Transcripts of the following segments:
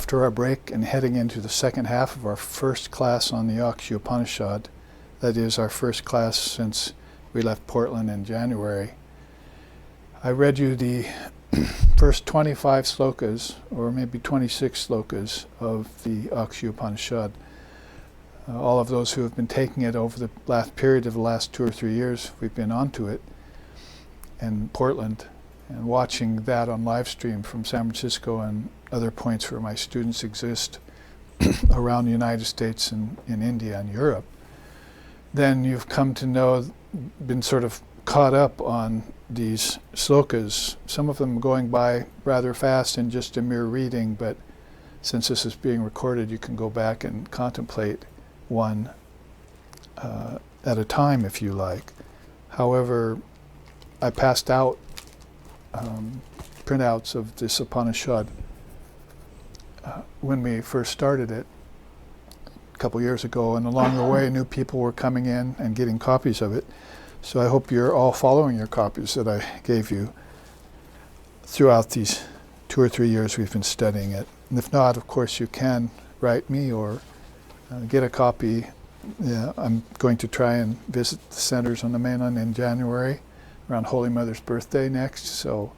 after our break and heading into the second half of our first class on the Akshi Upanishad. That is our first class since we left Portland in January. I read you the first 25 slokas, or maybe 26 slokas of the Akshi Upanishad. All of those who have been taking it over the last period of the last 2 or 3 years, we've been onto it in Portland and watching that on live stream from San Francisco and other points where my students exist around the United States and in India and Europe. Then you've come to know, been sort of caught up on these slokas, some of them going by rather fast in just a mere reading, but since this is being recorded, you can go back and contemplate one at a time if you like. However, I passed out printouts of this Upanishad when we first started it a couple years ago, and along the way new people were coming in and getting copies of it. So I hope you're all following your copies that I gave you throughout these 2 or 3 years we've been studying it. And if not, of course, you can write me or get a copy. Yeah, I'm going to try and visit the centers on the mainland in January, around Holy Mother's birthday next, so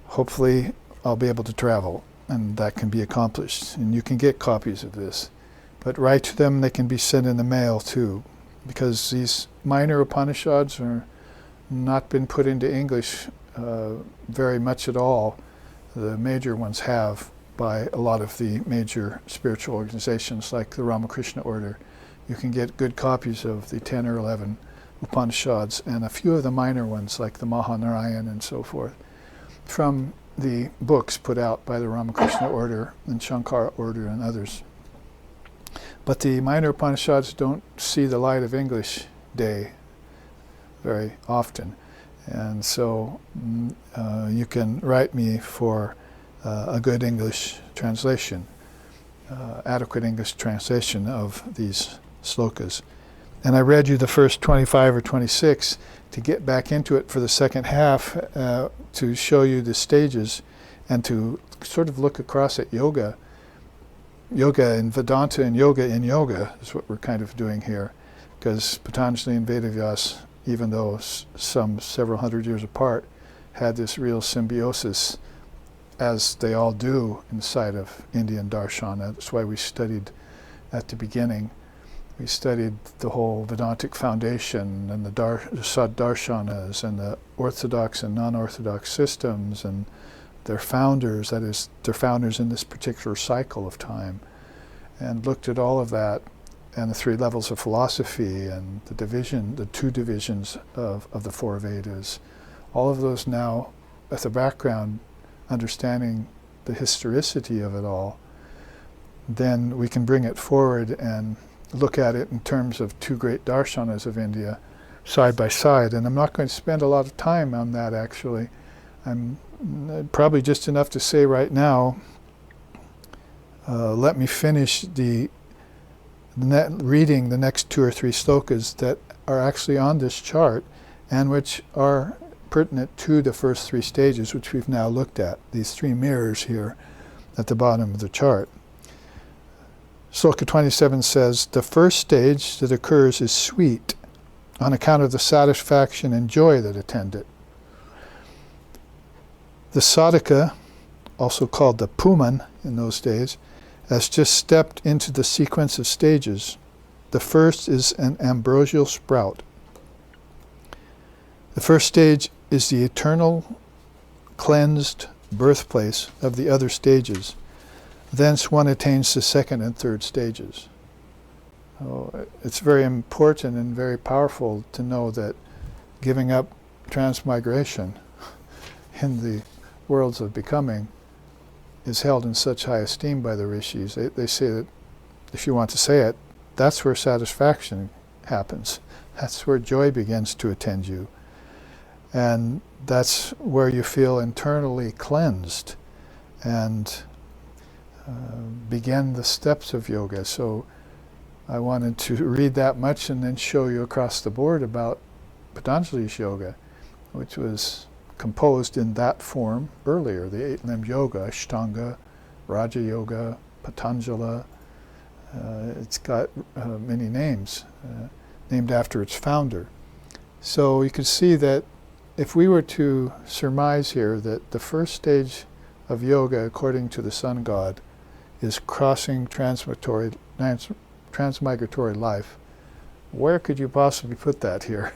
hopefully I'll be able to travel and that can be accomplished. And you can get copies of this, but write to them. They can be sent in the mail too, because these minor Upanishads are not been put into English very much at all. The major ones have by a lot of the major spiritual organizations like the Ramakrishna Order. You can get good copies of the 10 or 11 Upanishads and a few of the minor ones like the Mahanarayan and so forth from the books put out by the Ramakrishna Order and Shankara Order and others. But the minor Upanishads don't see the light of English day very often. And so you can write me for a good English translation, adequate English translation of these slokas. And I read you the first 25 or 26 to get back into it for the second half, to show you the stages and to sort of look across at yoga. Yoga in Vedanta and yoga in yoga is what we're kind of doing here, because Patanjali and Vedavyas, even though some several hundred years apart, had this real symbiosis, as they all do inside of Indian darshana. That's why we studied at the beginning. We studied the whole Vedantic foundation and the Sad darshanas and the orthodox and non-orthodox systems and their founders, that is, their founders in this particular cycle of time, and looked at all of that and the 3 levels of philosophy and the division, the 2 divisions of the 4 Vedas. All of those now at the background, understanding the historicity of it all, then we can bring it forward and look at it in terms of 2 great darshanas of India side by side. And I'm not going to spend a lot of time on that actually. I'm probably just enough to say right now, let me finish reading the next 2 or 3 slokas that are actually on this chart and which are pertinent to the first 3 stages, which we've now looked at, these 3 mirrors here at the bottom of the chart. Sloka 27 says, the first stage that occurs is sweet on account of the satisfaction and joy that attend it. The sadhaka, also called the puman in those days, has just stepped into the sequence of stages. The first is an ambrosial sprout. The first stage is the eternal, cleansed birthplace of the other stages. Thence one attains the 2nd and 3rd stages. So it's very important and very powerful to know that giving up transmigration in the worlds of becoming is held in such high esteem by the rishis. They say that, if you want to say it, that's where satisfaction happens. That's where joy begins to attend you. And that's where you feel internally cleansed and begin the steps of yoga. So I wanted to read that much and then show you across the board about Patanjali's yoga, which was composed in that form earlier, the 8-limbed yoga, Ashtanga, Raja Yoga, Patanjala. It's got many names, named after its founder. So you can see that if we were to surmise here that the first stage of yoga, according to the sun god, is crossing transmigratory life, where could you possibly put that here?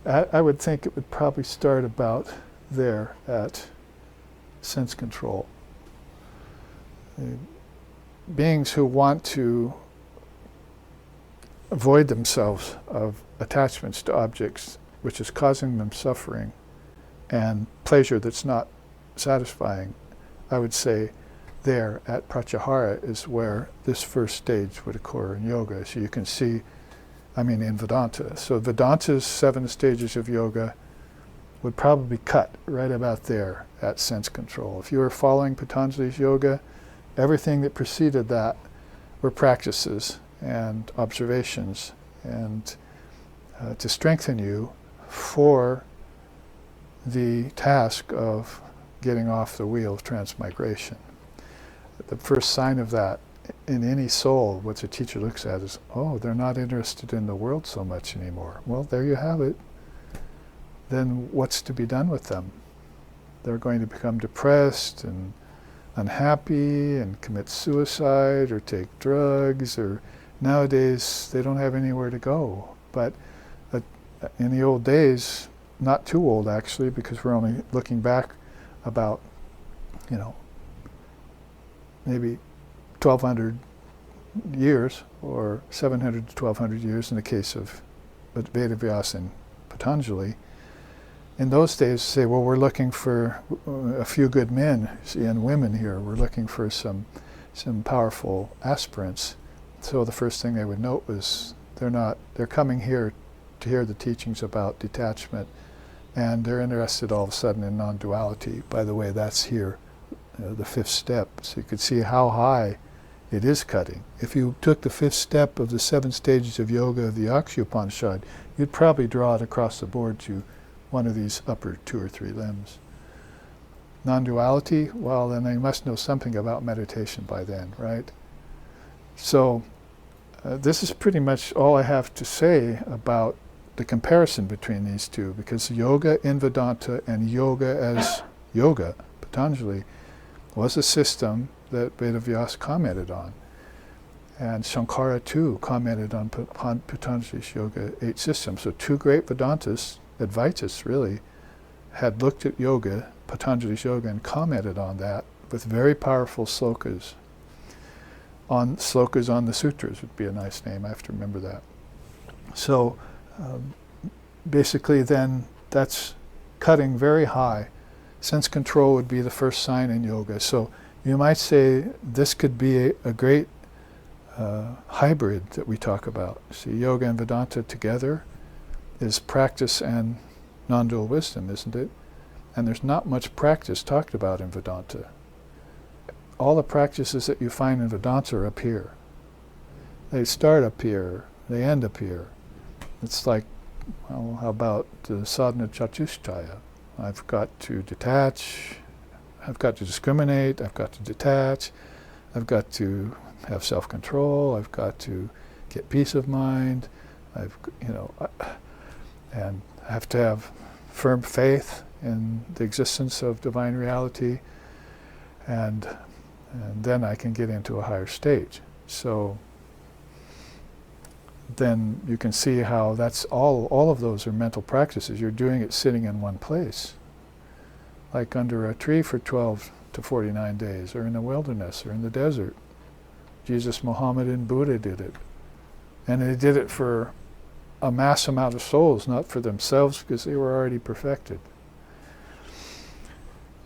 I would think it would probably start about there at sense control. Beings who want to avoid themselves of attachments to objects, which is causing them suffering and pleasure that's not satisfying, I would say there at pratyahara is where this first stage would occur in yoga. So you can see, in Vedanta. So Vedanta's 7 stages of yoga would probably cut right about there at sense control. If you were following Patanjali's yoga, everything that preceded that were practices and observations and to strengthen you for the task of getting off the wheel of transmigration. The first sign of that in any soul, what the teacher looks at is, oh, they're not interested in the world so much anymore. Well, there you have it. Then what's to be done with them? They're going to become depressed and unhappy and commit suicide or take drugs, or nowadays they don't have anywhere to go. But in the old days, not too old actually, because we're only looking back about, maybe 1,200 years, or 700 to 1,200 years in the case of Vedavyasa and Patanjali. In those days, say, well, we're looking for a few good men and women here. We're looking for some powerful aspirants. So the first thing they would note was they're coming here to hear the teachings about detachment, and they're interested all of a sudden in non-duality. By the way, that's here, the 5th step. So you could see how high it is cutting. If you took the 5th step of the 7 stages of yoga of the Akshi Upanishad, you'd probably draw it across the board to one of these upper 2 or 3 limbs. Non-duality, well, then they must know something about meditation by then, right? So this is pretty much all I have to say about the comparison between these two, because yoga in Vedanta and yoga as yoga, Patanjali, was a system that Vedavyasa commented on. And Shankara too commented on Patanjali's Yoga 8 system. So 2 great Vedantists, Advaitas really, had looked at yoga, Patanjali's yoga, and commented on that with very powerful slokas. Slokas on the sutras would be a nice name, I have to remember that. So basically then that's cutting very high. Sense control would be the first sign in yoga. So you might say this could be a great hybrid that we talk about. See, yoga and Vedanta together is practice and non-dual wisdom, isn't it? And there's not much practice talked about in Vedanta. All the practices that you find in Vedanta are up here. They start up here, they end up here. It's like, well, how about the sadhana chatushtaya? I've got to detach, I've got to discriminate, I've got to detach, I've got to have self-control, I've got to get peace of mind, and I have to have firm faith in the existence of divine reality, and then I can get into a higher stage. So then you can see how that's all of those are mental practices. You're doing it sitting in one place, like under a tree for 12 to 49 days, or in the wilderness, or in the desert. Jesus, Muhammad, and Buddha did it. And they did it for a mass amount of souls, not for themselves, because they were already perfected.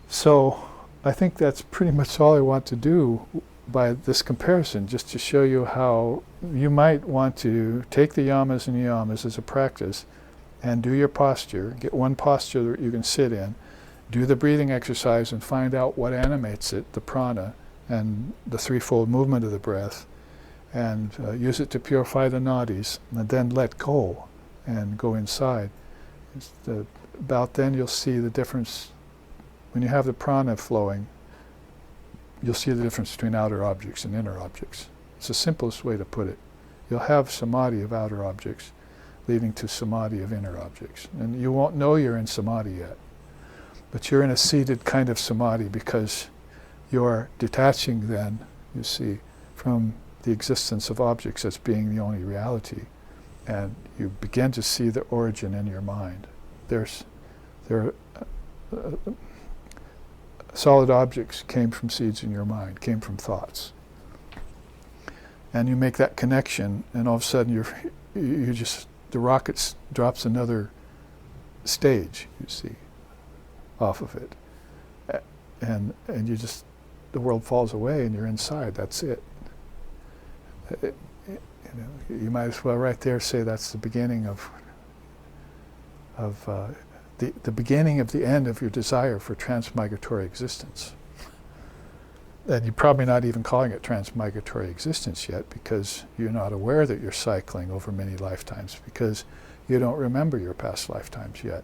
So I think that's pretty much all I want to do by this comparison, just to show you how you might want to take the yamas and niyamas as a practice and do your posture, get one posture that you can sit in, do the breathing exercise and find out what animates it, the prana, and the threefold movement of the breath, and use it to purify the nadis, and then let go and go inside. About then you'll see the difference. When you have the prana flowing, you'll see the difference between outer objects and inner objects. It's the simplest way to put it. You'll have samadhi of outer objects leading to samadhi of inner objects. And you won't know you're in samadhi yet. But you're in a seated kind of samadhi because you're detaching then, you see, from the existence of objects as being the only reality. And you begin to see the origin in your mind. Solid objects came from seeds in your mind, came from thoughts. And you make that connection, and all of a sudden the rocket drops another stage, you see, off of it. And the world falls away and you're inside, that's it. You might as well right there say that's the beginning of the beginning of the end of your desire for transmigratory existence. And you're probably not even calling it transmigratory existence yet because you're not aware that you're cycling over many lifetimes because you don't remember your past lifetimes yet,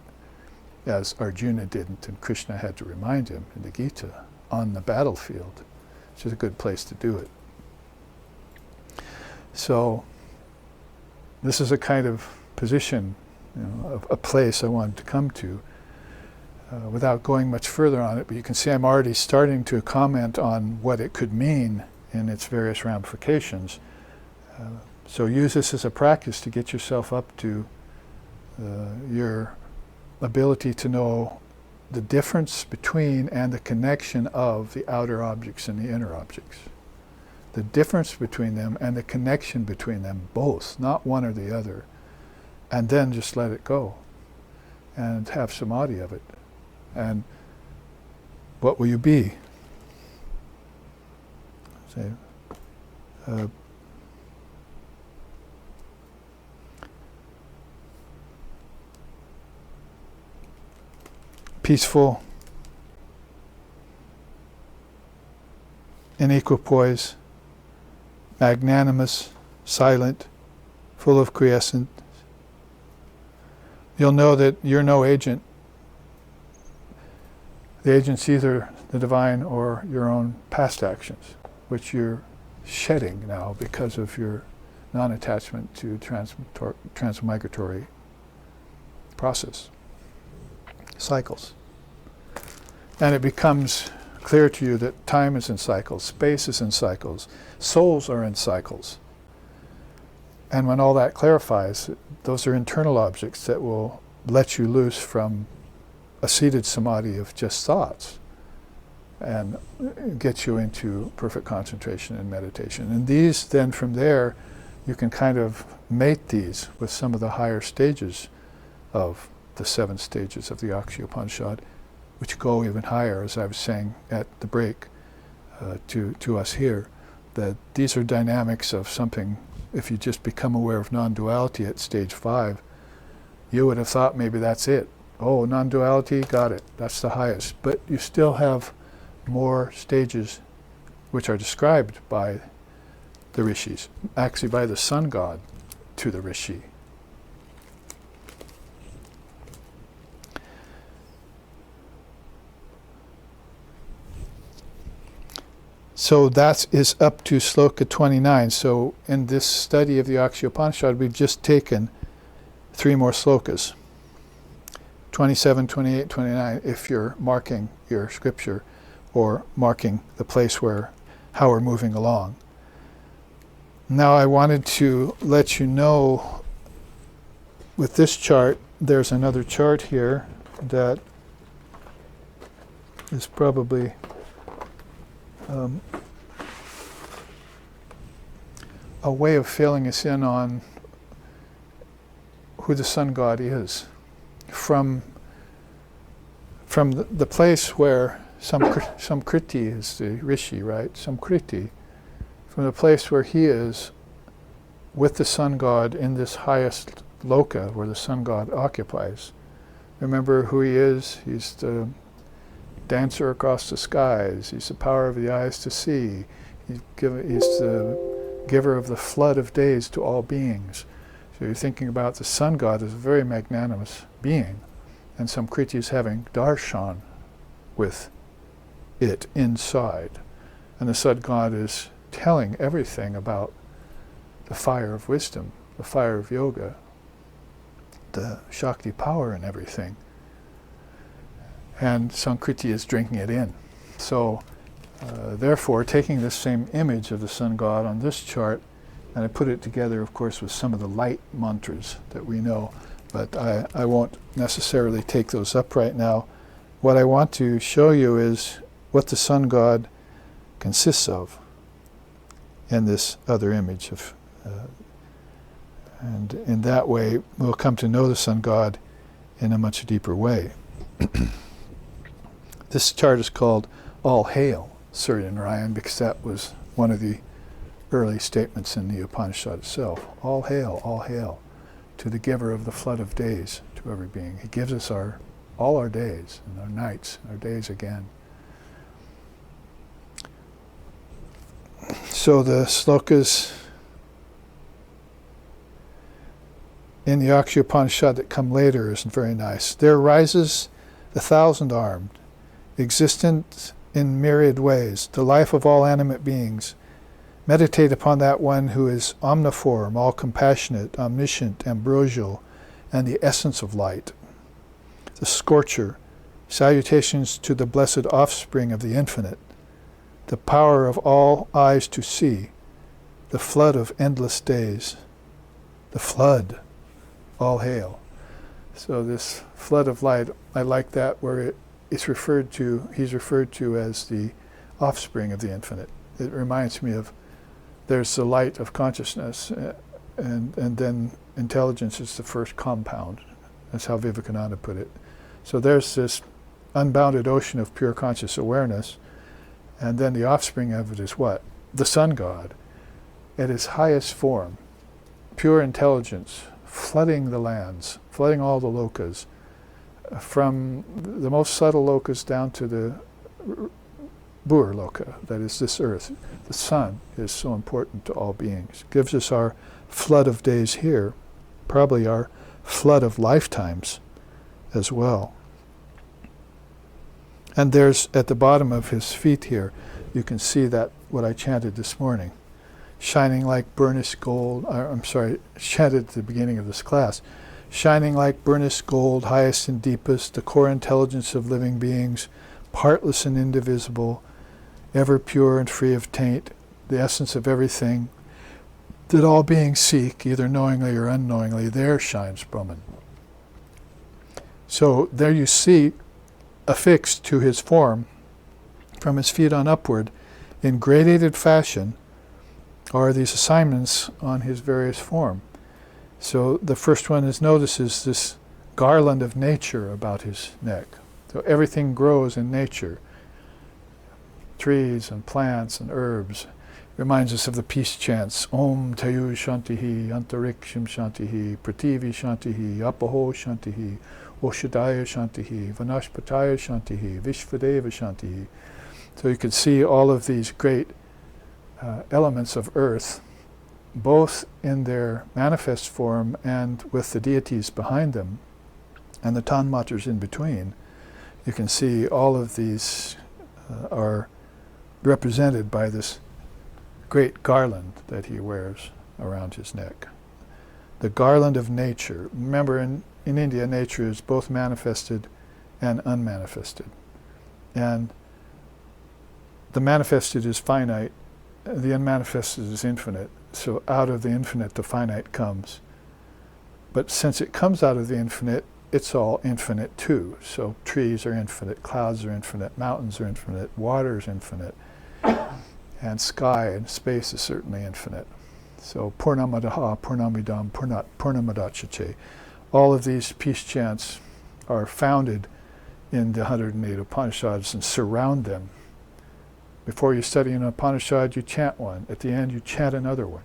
as Arjuna didn't, and Krishna had to remind him in the Gita on the battlefield, which is a good place to do it. So this is a kind of position, a place I wanted to come to without going much further on it, but you can see I'm already starting to comment on what it could mean in its various ramifications. So use this as a practice to get yourself up to your ability to know the difference between and the connection of the outer objects and the inner objects. The difference between them and the connection between them both, not one or the other. And then just let it go and have samadhi of it. And what will you be? Say, peaceful, in equipoise, magnanimous, silent, full of quiescence. You'll know that you're no agent. The agent's either the divine or your own past actions, which you're shedding now because of your non-attachment to transmigratory process, cycles. And it becomes clear to you that time is in cycles, space is in cycles, souls are in cycles. And when all that clarifies, those are internal objects that will let you loose from a seated samadhi of just thoughts and get you into perfect concentration and meditation. And these, then from there, you can kind of mate these with some of the higher stages of the 7 stages of the Akshi Upanishad, which go even higher, as I was saying at the break to us here, that these are dynamics of something. If you just become aware of non-duality at stage 5, you would have thought maybe that's it. Oh, non-duality, got it, that's the highest. But you still have more stages which are described by the rishis, actually by the sun god to the rishi. So that is up to sloka 29. So in this study of the Akshi Upanishad, we've just taken 3 more slokas. 27, 28, 29, if you're marking your scripture or marking the place how we're moving along. Now I wanted to let you know with this chart, there's another chart here that is probably a way of filling us in on who the sun god is. From the place where Samkriti is the rishi, right? Samkriti, from the place where he is with the sun god in this highest loka where the sun god occupies. Remember who he is? He's the dancer across the skies. He's the power of the eyes to see. He's the giver of the flood of days to all beings. So you're thinking about the sun god as a very magnanimous being, and Samkriti is having darshan with it inside. And the Sun God is telling everything about the fire of wisdom, the fire of yoga, the Shakti power and everything. And Sankriti is drinking it in. So, therefore, taking this same image of the Sun God on this chart, and I put it together, of course, with some of the light mantras that we know, but I won't necessarily take those up right now. What I want to show you is what the Sun God consists of in this other image of, and in that way we'll come to know the Sun God in a much deeper way. This chart is called All Hail Surya Narayan because that was one of the early statements in the Upanishad itself. All hail to the giver of the flood of days, to every being. He gives us all our days and our nights, our days again. So the slokas in the Akshi Upanishad that come later isn't very nice. There rises the thousand-armed, existent in myriad ways, the life of all animate beings. Meditate upon that one who is omniform, all-compassionate, omniscient, ambrosial, and the essence of light. The scorcher, salutations to the blessed offspring of the infinite, the power of all eyes to see, the flood of endless days, the flood, all hail. So this flood of light, I like that where he's referred to as the offspring of the infinite. It reminds me of there's the light of consciousness, and then intelligence is the first compound. That's how Vivekananda put it. So there's this unbounded ocean of pure conscious awareness, and then the offspring of it is what? The Sun God, at its highest form, pure intelligence, flooding the lands, flooding all the lokas, from the most subtle lokas down to the Bhur Loka, that is this earth. The sun is so important to all beings. It gives us our flood of days here, probably our flood of lifetimes as well. And there's, at the bottom of his feet here, you can see that what I chanted this morning, shining like burnished gold, chanted at the beginning of this class, shining like burnished gold, highest and deepest, the core intelligence of living beings, partless and indivisible, ever pure and free of taint, the essence of everything that all beings seek, either knowingly or unknowingly, there shines Brahman. So there you see, affixed to his form, from his feet on upward, in gradated fashion, are these assignments on his various form. So the first one is, notices this garland of nature about his neck. So everything grows in nature. Trees and plants and herbs. Reminds us of the peace chants. Om Tayu Shantihi, Antariksham Shantihi, Prativi Shantihi, Apaho Shantihi, Oshadaya Shantihi, Vanashpataya Shantihi, Vishvadeva Shantihi. So you can see all of these great elements of earth, both in their manifest form and with the deities behind them, and the tanmatras in between. You can see all of these are represented by this great garland that he wears around his neck. The garland of nature. Remember, in India, nature is both manifested and unmanifested. And the manifested is finite, the unmanifested is infinite. So out of the infinite, the finite comes. But since it comes out of the infinite, it's all infinite too. So trees are infinite, clouds are infinite, mountains are infinite, water is infinite, and sky and space is certainly infinite. So Purnamadaha, Purnamidam, Purnamadacchache. All of these peace chants are founded in the 108 Upanishads and surround them. Before you study an Upanishad, you chant one. At the end, you chant another one.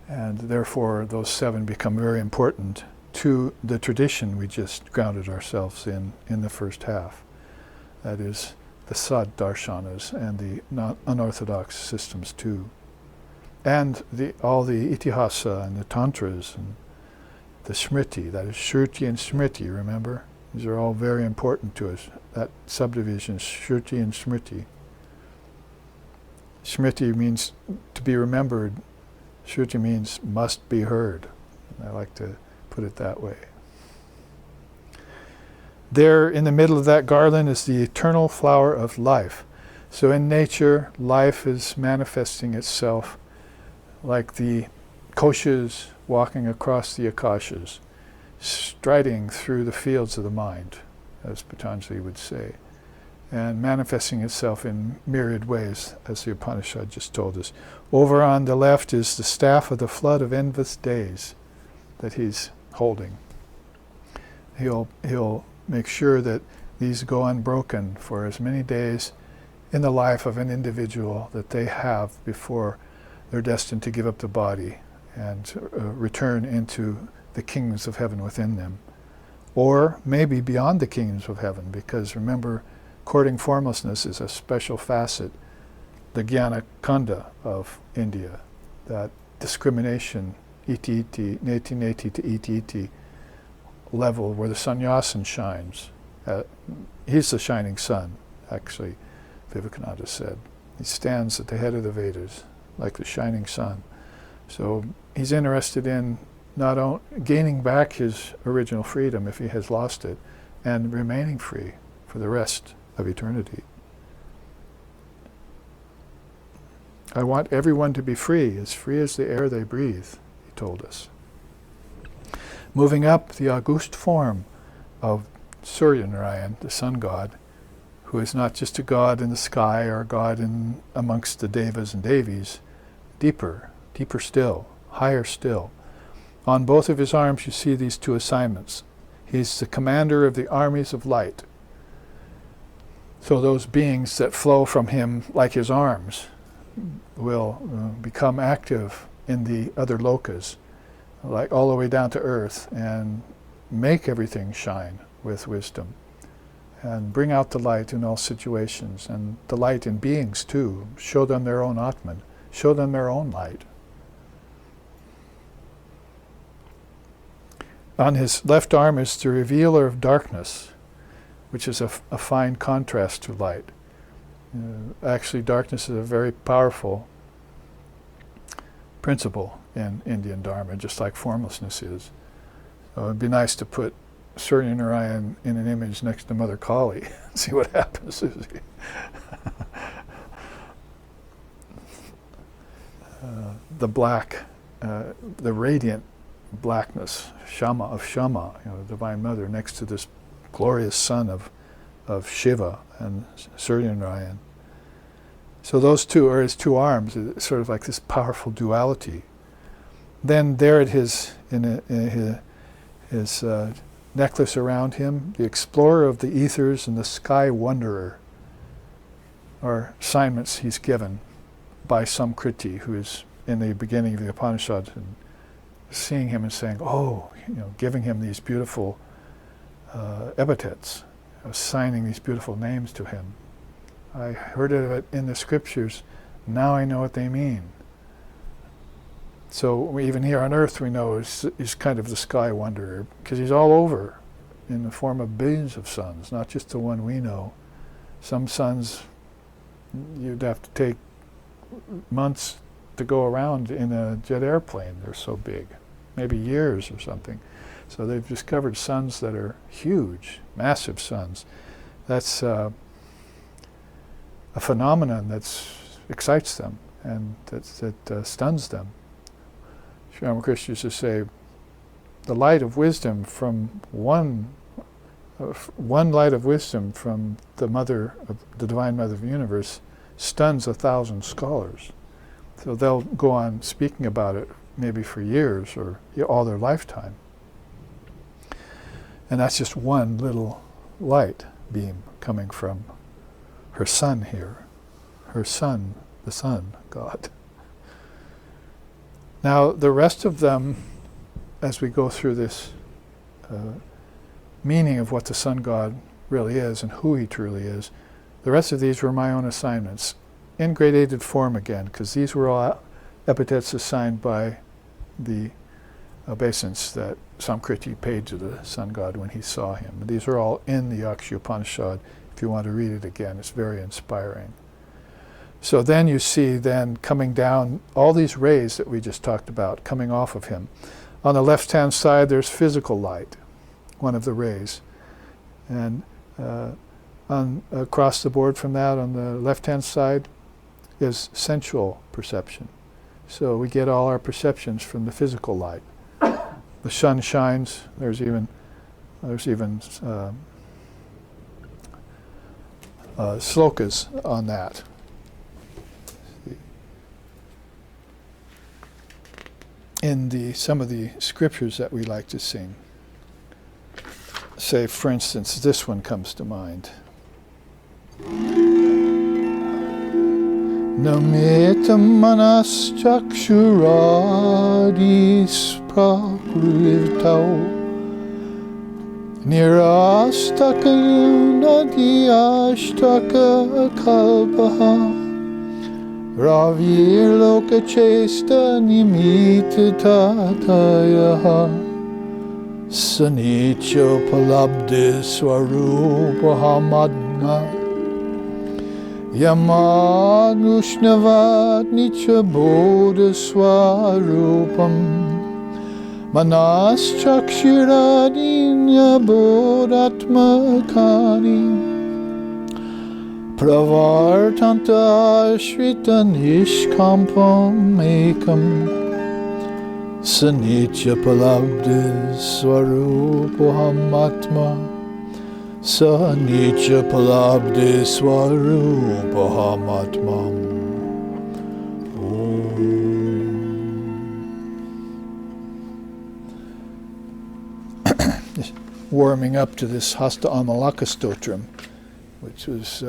And therefore, those 7 become very important to the tradition we just grounded ourselves in the first half. That is, the Sad Darshanas and the unorthodox systems too. And all the Itihasa and the Tantras and the Smriti, that is Shruti and Smriti, remember? These are all very important to us. That subdivision, Shruti and Smriti. Smriti means to be remembered. Shruti means must be heard. I like to put it that way. There in the middle of that garland is the eternal flower of life. So in nature, life is manifesting itself like the koshas walking across the akashas, striding through the fields of the mind, as Patanjali would say, and manifesting itself in myriad ways, as the Upanishad just told us. Over on the left is the staff of the flood of endless days that he's holding. He'll make sure that these go unbroken for as many days in the life of an individual that they have before they're destined to give up the body and return into the kingdoms of heaven within them. Or maybe beyond the kingdoms of heaven, because remember, courting formlessness is a special facet, the Jnana Kanda of India, that discrimination, iti iti, neti neti to iti iti level where the sannyasin shines. He's the shining sun, actually, Vivekananda said. He stands at the head of the Vedas like the shining sun. So he's interested in not only gaining back his original freedom if he has lost it, and remaining free for the rest of eternity. I want everyone to be free as the air they breathe, he told us. Moving up, the august form of Surya Narayan, the sun god, who is not just a god in the sky or a god in amongst the devas and devis, deeper still, higher still. On both of his arms you see these two assignments. He's the commander of the armies of light. So those beings that flow from him like his arms will become active in the other lokas, like all the way down to earth, and make everything shine with wisdom and bring out the light in all situations, and the light in beings too. Show them their own Atman, show them their own light. On his left arm is the revealer of darkness, which is a fine contrast to light. Actually, darkness is a very powerful principle in Indian Dharma, just like formlessness is. So it'd be nice to put Surya Narayan in an image next to Mother Kali and see what happens. The black, the radiant blackness, Shama of Shama, the Divine Mother, next to this glorious son of Shiva and Surya Narayan. So those two are his two arms, it's sort of like this powerful duality. Then there at his necklace around him, the explorer of the ethers and the sky wanderer are assignments he's given by Samkriti, who is in the beginning of the Upanishad, and seeing him and saying, giving him these beautiful epithets, assigning these beautiful names to him. I heard of it in the scriptures, now I know what they mean. So even here on earth we know he's kind of the sky wanderer, because he's all over in the form of billions of suns, not just the one we know. Some suns you'd have to take months to go around in a jet airplane, they're so big, maybe years or something. So they've discovered suns that are huge, massive suns. That's a phenomenon that excites them and that stuns them. Sri Ramakrishna used to say, the light of wisdom from one light of wisdom from the mother, the Divine Mother of the universe, stuns 1,000 scholars. So they'll go on speaking about it maybe for years or all their lifetime. And that's just one little light beam coming from her son here. Her son, the sun, God. Now the rest of them, as we go through this meaning of what the sun God really is and who he truly is, the rest of these were my own assignments, in gradated form again, because these were all epithets assigned by the obeisance that Samkriti paid to the sun god when he saw him. These are all in the Akshi Upanishad. If you want to read it again, it's very inspiring. So then you see then coming down all these rays that we just talked about coming off of him. On the left-hand side, there's physical light, one of the rays. And across the board from that, on the left-hand side, is sensual perception. So we get all our perceptions from the physical light. The sun shines. There's even slokas on that. In some of the scriptures that we like to sing. Say, for instance, this one comes to mind. Nametam manas chakshuradis prakrivtau nirastakayunadi ashtaka kalpaha Ravir loka chesta nimita tatayaha Sanicha palabdi swarupahamadna Yamadushnavad nicha bodha swarupam Manas chakshiradinya bodhatmakani Pravartanta shrita nishkampam ekam Sanitya palabdi swarupahamatma Sanitya palabdi swarupahamatma Warming up to this Hasta Amalaka Stotram, which was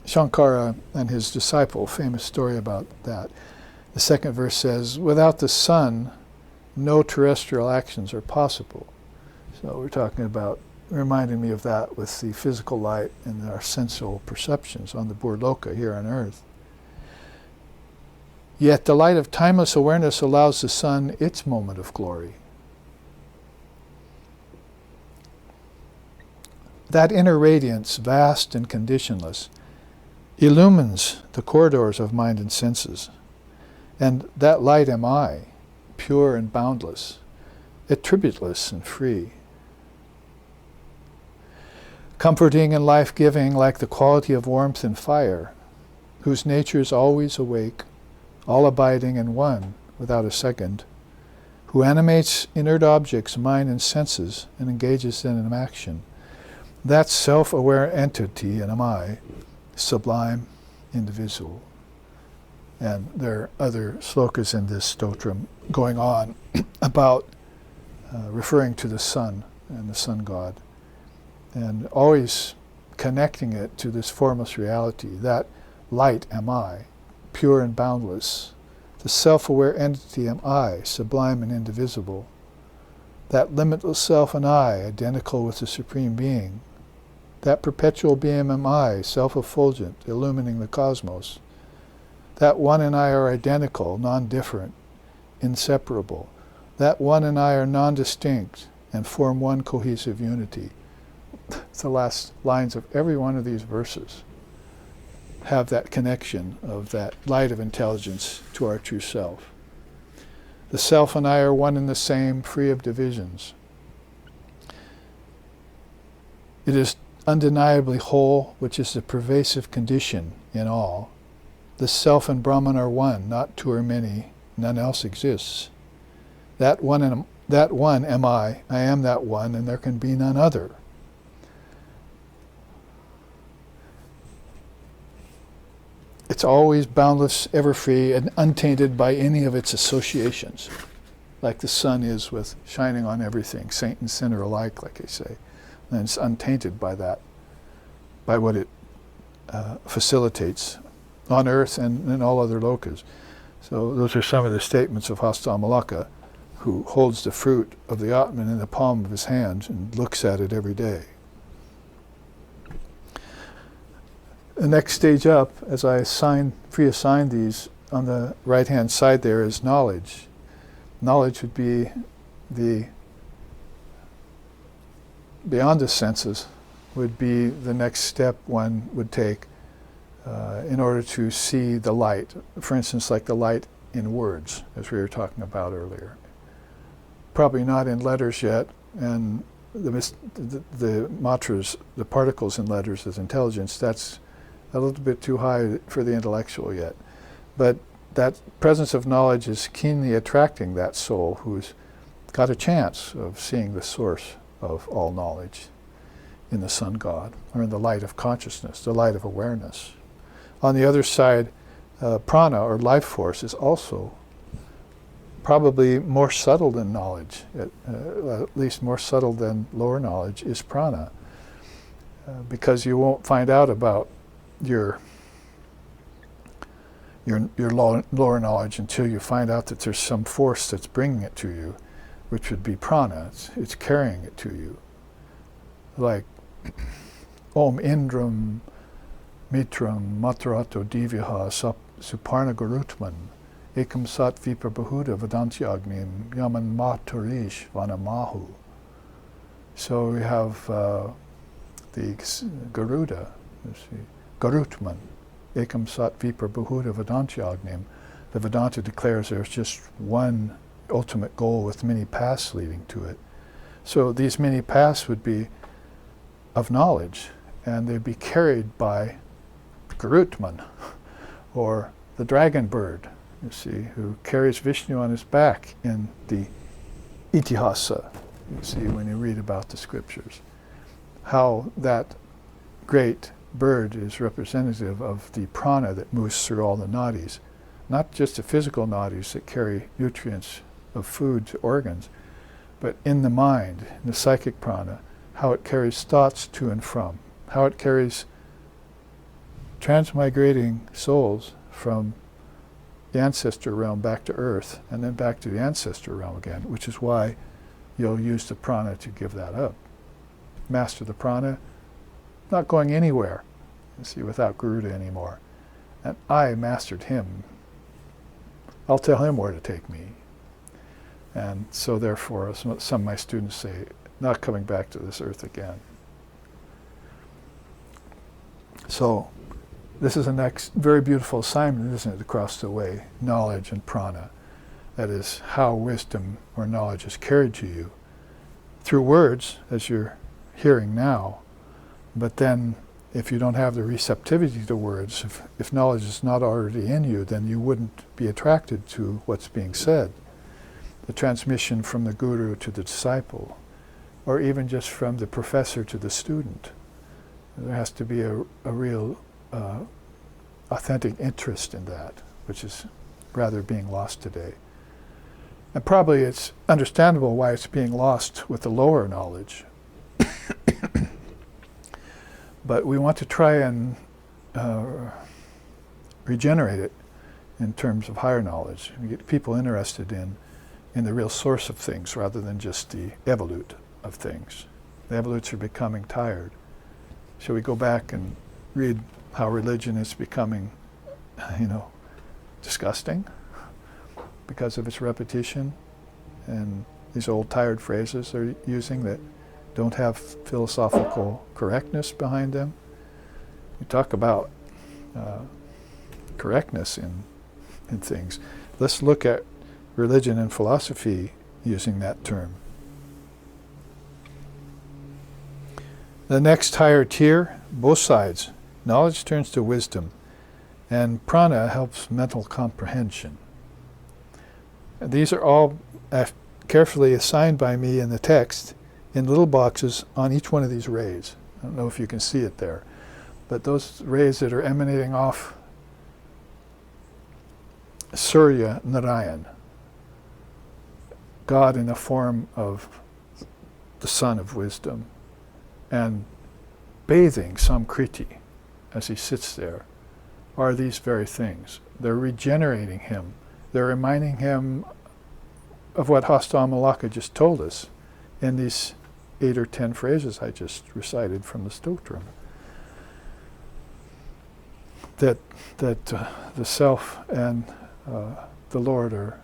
Shankara and his disciple, famous story about that. The second verse says, without the sun, no terrestrial actions are possible. So we're talking about, reminding me of that with the physical light and our sensual perceptions on the Burloka here on earth. Yet the light of timeless awareness allows the sun its moment of glory. That inner radiance, vast and conditionless, illumines the corridors of mind and senses. And that light am I, pure and boundless, attributeless and free. Comforting and life-giving like the quality of warmth and fire, whose nature is always awake, all abiding in one without a second, who animates inert objects, mind and senses, and engages in an action. That self-aware entity, and am I, sublime, indivisible. And there are other slokas in this stotram going on about referring to the sun and the sun god, and always connecting it to this formless reality. That light am I, pure and boundless. The self-aware entity am I, sublime and indivisible. That limitless self and I, identical with the Supreme Being. That perpetual being am I, self-effulgent, illumining the cosmos. That one and I are identical, non-different, inseparable. That one and I are non-distinct and form one cohesive unity. The last lines of every one of these verses have that connection of that light of intelligence to our true self. The self and I are one and the same, free of divisions. It is undeniably whole, which is the pervasive condition in all. The self and Brahman are one, not two or many, none else exists. That one am I am that one, and there can be none other. It's always boundless, ever free, and untainted by any of its associations, like the sun is with shining on everything, saint and sinner alike, like they say. And it's untainted by that, by what it facilitates on earth and in all other lokas. So those are some of the statements of Hasta Amalaka, who holds the fruit of the Atman in the palm of his hand and looks at it every day. The next stage up, as I pre-assign these, on the right-hand side there is knowledge. Knowledge would be beyond the senses, would be the next step one would take in order to see the light. For instance, like the light in words, as we were talking about earlier. Probably not in letters yet, and the matras, the particles in letters as intelligence, that's a little bit too high for the intellectual yet. But that presence of knowledge is keenly attracting that soul who's got a chance of seeing the source of all knowledge in the sun god, or in the light of consciousness, the light of awareness. On the other side, prana, or life force, is also probably more subtle than knowledge, at least more subtle than lower knowledge, is prana. Because you won't find out about your lower knowledge until you find out that there's some force that's bringing it to you, which would be prana. It's carrying it to you. Like Om Indram Mitram Matarato Divyaha Suparna Gurutman Ekam Sat Vipra Bahuda Vedanti Agnim Yaman Maturish Vanamahu. So we have the Garuda, you see, Garutman, Ekam Sat Vipra Bahuda Vedanti Agnim. The Vedanta declares there's just one ultimate goal with many paths leading to it. So these many paths would be of knowledge, and they'd be carried by Garutman, or the dragon bird, you see, who carries Vishnu on his back in the Itihasa, you see, when you read about the scriptures. How that great bird is representative of the prana that moves through all the nadis. Not just the physical nadis that carry nutrients of food to organs, but in the mind, in the psychic prana, how it carries thoughts to and from, how it carries transmigrating souls from the ancestor realm back to earth, and then back to the ancestor realm again, which is why you'll use the prana to give that up. Master the prana, not going anywhere, you see, without Garuda anymore. And I mastered him. I'll tell him where to take me. And so therefore, some of my students say, not coming back to this earth again. So this is a next very beautiful assignment, isn't it, across the way, knowledge and prana. That is how wisdom or knowledge is carried to you through words, as you're hearing now. But then if you don't have the receptivity to words, if knowledge is not already in you, then you wouldn't be attracted to what's being said. The transmission from the guru to the disciple, or even just from the professor to the student. There has to be a real authentic interest in that, which is rather being lost today. And probably it's understandable why it's being lost with the lower knowledge. But we want to try and regenerate it in terms of higher knowledge. We get people interested in the real source of things rather than just the evolute of things. The evolutes are becoming tired. Shall we go back and read how religion is becoming, disgusting because of its repetition and these old tired phrases they're using that don't have philosophical correctness behind them? We talk about correctness in things. Let's look at religion and philosophy using that term. The next higher tier, both sides. Knowledge turns to wisdom, and prana helps mental comprehension. And these are all carefully assigned by me in the text in little boxes on each one of these rays. I don't know if you can see it there, but those rays that are emanating off Surya Narayan, God in the form of the sun of wisdom, and bathing Samkriti as he sits there, are these very things. They're regenerating him. They're reminding him of what Hastamalaka just told us in these 8 or 10 phrases I just recited from the Stotram. That the self and the Lord are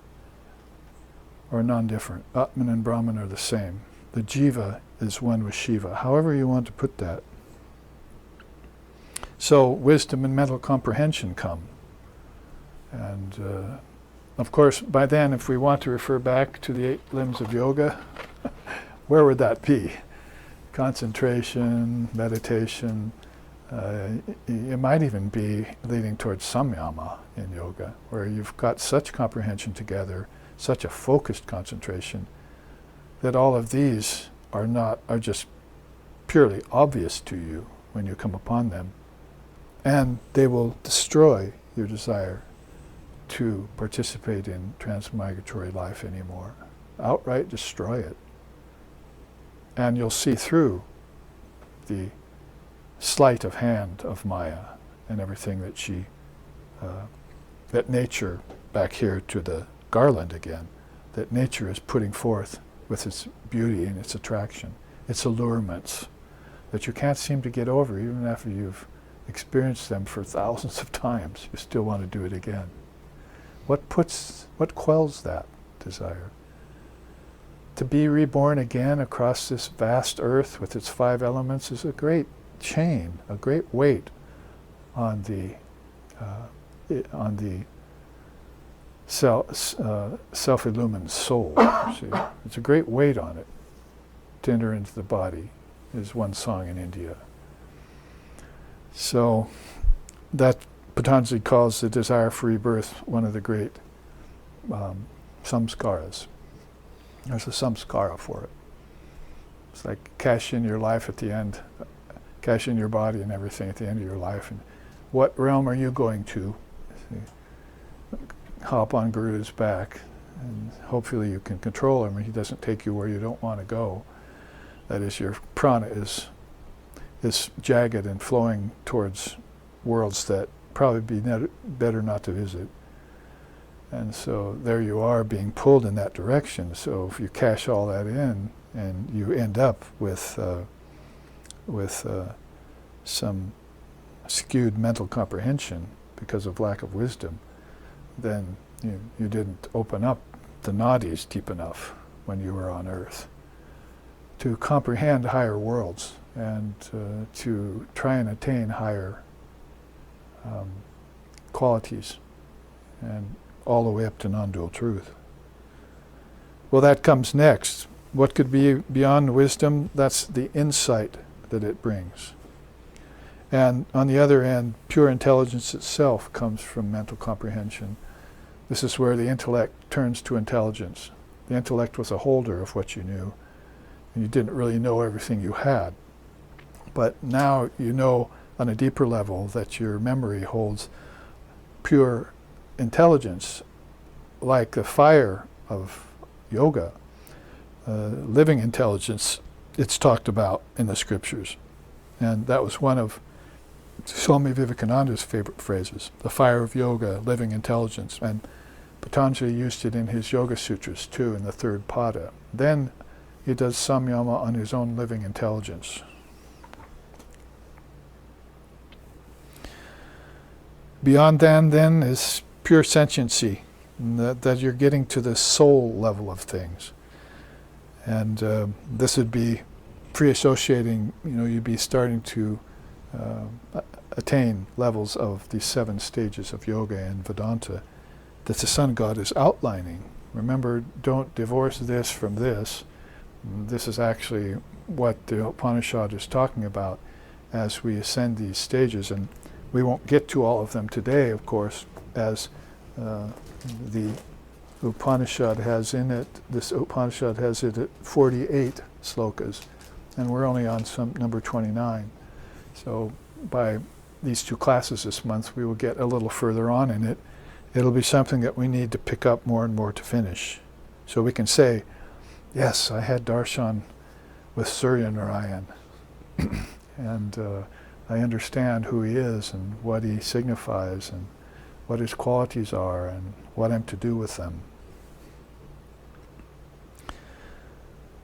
non-different. Atman and Brahman are the same. The jiva is one with Shiva, however you want to put that. So wisdom and mental comprehension come. And of course, by then, if we want to refer back to the 8 limbs of yoga, where would that be? Concentration, meditation. It might even be leading towards samyama in yoga, where you've got such comprehension together, such a focused concentration, that all of these are just purely obvious to you when you come upon them, and they will destroy your desire to participate in transmigratory life anymore. Outright destroy it. And you'll see through the sleight of hand of Maya and everything that nature, back here to the garland again, that nature is putting forth with its beauty and its attraction, its allurements, that you can't seem to get over even after you've experienced them for thousands of times. You still want to do it again. What quells that desire? To be reborn again across this vast earth with its 5 elements is a great chain, a great weight on the self-illumined soul. See? It's a great weight on it to enter into the body, is one song in India. So that Patanjali calls the desire for rebirth one of the great samskaras. There's a samskara for it. It's like cash in your life at the end, cash in your body and everything at the end of your life. And what realm are you going to? See, hop on Guru's back, and hopefully you can control him, or he doesn't take you where you don't want to go. That is, your prana is jagged and flowing towards worlds that probably be better not to visit. And so there you are being pulled in that direction. So if you cash all that in and you end up with some skewed mental comprehension because of lack of wisdom, then you didn't open up the nadis deep enough when you were on earth to comprehend higher worlds and to try and attain higher qualities, and all the way up to non-dual truth. Well, that comes next. What could be beyond wisdom? That's the insight that it brings. And on the other end, pure intelligence itself comes from mental comprehension. This is where the intellect turns to intelligence. The intellect was a holder of what you knew, and you didn't really know everything you had. But now you know on a deeper level that your memory holds pure intelligence, like the fire of yoga, living intelligence. It's talked about in the scriptures. And that was one of Swami Vivekananda's favorite phrases, the fire of yoga, living intelligence. And Patanjali used it in his Yoga Sutras too, in the 3rd pada. Then he does samyama on his own living intelligence. Beyond that then is pure sentiency, that you're getting to the soul level of things. And this would be pre-associating, you'd be starting to attain levels of the 7 stages of yoga and Vedanta that the Sun God is outlining. Remember, don't divorce this from this. This is actually what the Upanishad is talking about as we ascend these stages. And we won't get to all of them today, of course, as the Upanishad has in it. This Upanishad has it at 48 slokas, and we're only on number 29. So by these 2 classes this month, we will get a little further on in it. It'll be something that we need to pick up more and more to finish. So we can say, yes, I had darshan with Surya Narayan, and I understand who he is and what he signifies and what his qualities are and what I'm to do with them.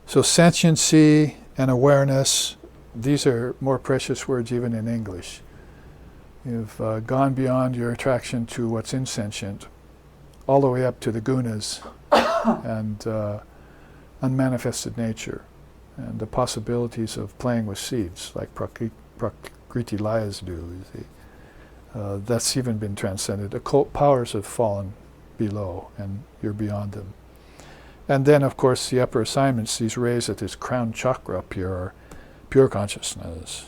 So sentiency and awareness, these are more precious words even in English. You've gone beyond your attraction to what's insentient, all the way up to the gunas and unmanifested nature, and the possibilities of playing with seeds like Gritilayas do. You see. That's even been transcended. Occult powers have fallen below, and you're beyond them. And then, of course, the upper assignments, these rays at this crown chakra up here, are pure consciousness.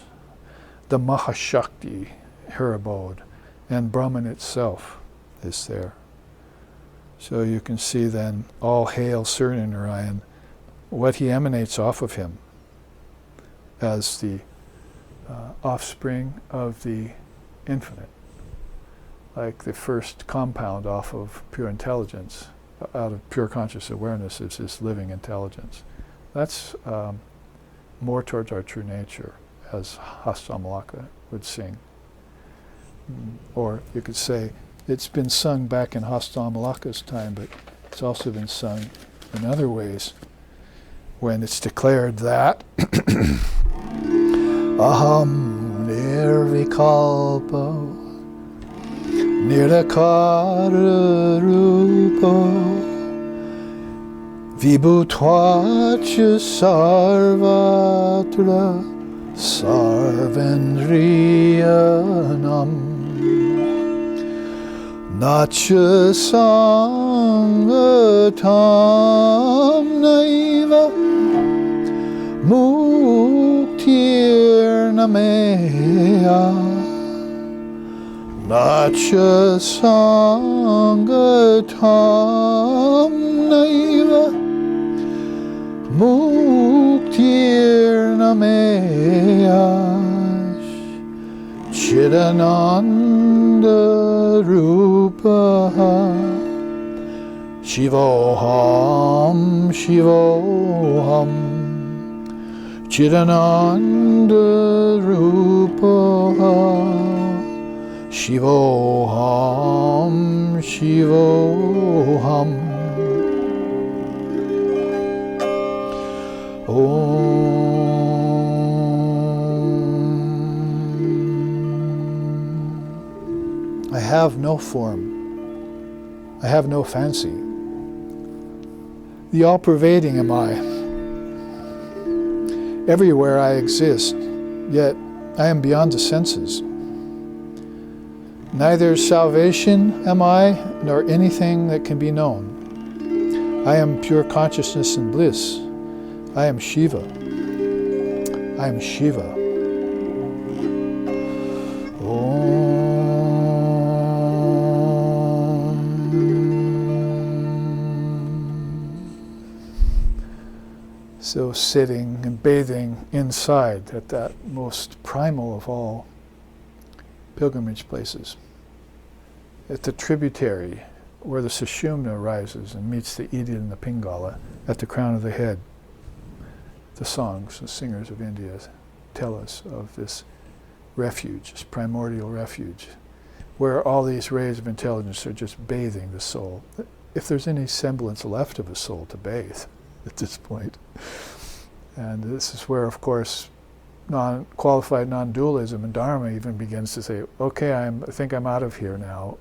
The Mahashakti, her abode, and Brahman itself is there. So you can see then, all hail Surya Narayan, what he emanates off of him as the offspring of the infinite, like the first compound off of pure intelligence, out of pure conscious awareness is this living intelligence. That's more towards our true nature, as Hastamalaka would sing. Or you could say, it's been sung back in Hastamalaka's time, but it's also been sung in other ways when it's declared that Aham nirvikalpo nirakara rupo vibhutvacha sarvatra sarvendriyanam nacha sangatam naiva muktirnameya nacha sangatam naiva muktirnameya chidananda rupaha shivoham shivoham chidananda rupaha shivoham shivoham I have no form. I have no fancy. The all-pervading am I. Everywhere I exist, yet I am beyond the senses. Neither salvation am I, nor anything that can be known. I am pure consciousness and bliss. I am Shiva. I am Shiva. So sitting and bathing inside at that most primal of all pilgrimage places, at the tributary where the Sushumna rises and meets the Ida and the Pingala at the crown of the head. The songs, the singers of India tell us of this refuge, this primordial refuge, where all these rays of intelligence are just bathing the soul. If there's any semblance left of a soul to bathe at this point. And this is where, of course, qualified non-dualism and dharma even begins to say, okay, I think I'm out of here now.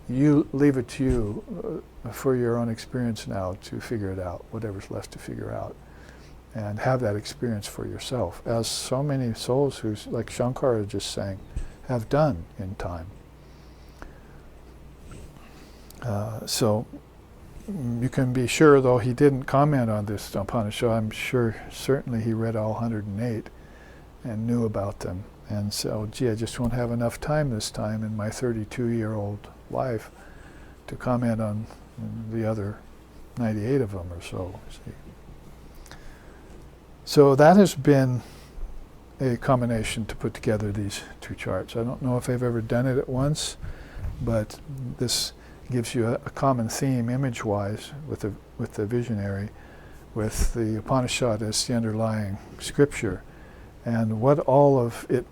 You leave it to you for your own experience now to figure it out, whatever's left to figure out. And have that experience for yourself, as so many souls who, like Shankara just sang, have done in time. So you can be sure, though he didn't comment on this Upanishad, I'm sure certainly he read all 108 and knew about them. And so, gee, I just won't have enough time this time in my 32-year-old life to comment on the other 98 of them or so. See. So that has been a combination to put together these two charts. I don't know if I've ever done it at once, but this gives you a common theme image-wise with the visionary, with the Upanishad as the underlying scripture, and what all of it